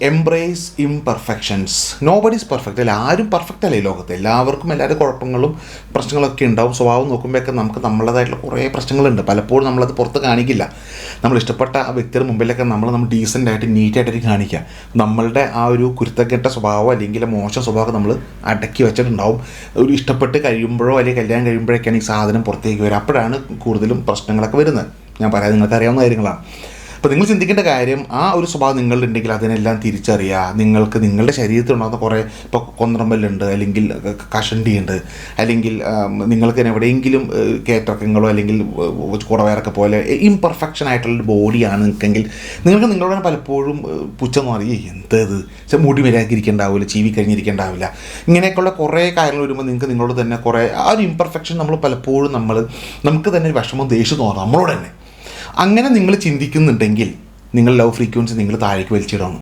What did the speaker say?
Embrace imperfections. Nobody is perfect. അല്ല, ആരും perfect അല്ലേ ഈ ലോകത്ത്. എല്ലാവർക്കും എല്ലാവരും കുഴപ്പങ്ങളും പ്രശ്നങ്ങളൊക്കെ ഉണ്ടാവും. സ്വഭാവം നോക്കുമ്പോഴൊക്കെ നമുക്ക് നമ്മളതായിട്ടുള്ള കുറേ പ്രശ്നങ്ങളുണ്ട്. പലപ്പോഴും നമ്മളത് പുറത്ത് കാണിക്കില്ല. നമ്മൾ ഇഷ്ടപ്പെട്ട ആ വ്യക്തിയുടെ മുമ്പിലൊക്കെ നമ്മൾ ഡീസൻ്റായിട്ട് നീറ്റായിട്ട് കാണിക്കുക. നമ്മളുടെ ആ ഒരു കുരുത്തക്കെട്ട സ്വഭാവം അല്ലെങ്കിൽ മോശം സ്വഭാവം നമ്മൾ അടക്കി വെച്ചിട്ടുണ്ടാവും. ഒരു ഇഷ്ടപ്പെട്ട് കഴിയുമ്പോഴോ അല്ലെങ്കിൽ കല്യാണം കഴിയുമ്പോഴൊക്കെയാണ് ഈ സാധനം പുറത്തേക്ക് വരിക. അപ്പോഴാണ് കൂടുതലും പ്രശ്നങ്ങളൊക്കെ വരുന്നത്. ഞാൻ പറയാം, നിങ്ങൾക്ക് അറിയാവുന്ന കാര്യങ്ങളാണ്. അപ്പോൾ നിങ്ങൾ ചിന്തിക്കേണ്ട കാര്യം, ആ ഒരു സ്വഭാവം നിങ്ങളുണ്ടെങ്കിൽ അതിനെല്ലാം തിരിച്ചറിയുക. നിങ്ങൾക്ക് നിങ്ങളുടെ ശരീരത്തിലുണ്ടാകുന്ന കുറേ, ഇപ്പോൾ കൊന്ത്രമ്പലുണ്ട്, അല്ലെങ്കിൽ കഷണ്ടിയുണ്ട്, അല്ലെങ്കിൽ നിങ്ങൾക്ക് എവിടെയെങ്കിലും കയറ്റക്കങ്ങളോ അല്ലെങ്കിൽ കുടവയറൊക്കെ പോലെ ഇംപെർഫെക്ഷൻ ആയിട്ടുള്ളൊരു ബോഡിയാണ് നിൽക്കെങ്കിൽ നിങ്ങൾക്ക് നിങ്ങളോട് പലപ്പോഴും പുച്ഛം അറിയേ എന്തത് മുടി വരാതിരിക്കേണ്ടാവില്ല, ചീവി കഴിഞ്ഞിരിക്കേണ്ടാവില്ല, ഇങ്ങനെയൊക്കെയുള്ള കുറേ കാര്യങ്ങൾ വരുമ്പോൾ നിങ്ങൾക്ക് നിങ്ങളോട് തന്നെ കുറേ ആ ഒരു ഇംപെർഫെക്ഷൻ നമ്മൾ പലപ്പോഴും നമുക്ക് തന്നെ ഒരു വിഷമം, ദേഷ്യം തോന്നാം നമ്മളോട് തന്നെ. അങ്ങനെ നിങ്ങൾ ചിന്തിക്കുന്നുണ്ടെങ്കിൽ നിങ്ങൾ ലവ് ഫ്രീക്വൻസി നിങ്ങൾ താഴേക്ക് വലിച്ചിടണം.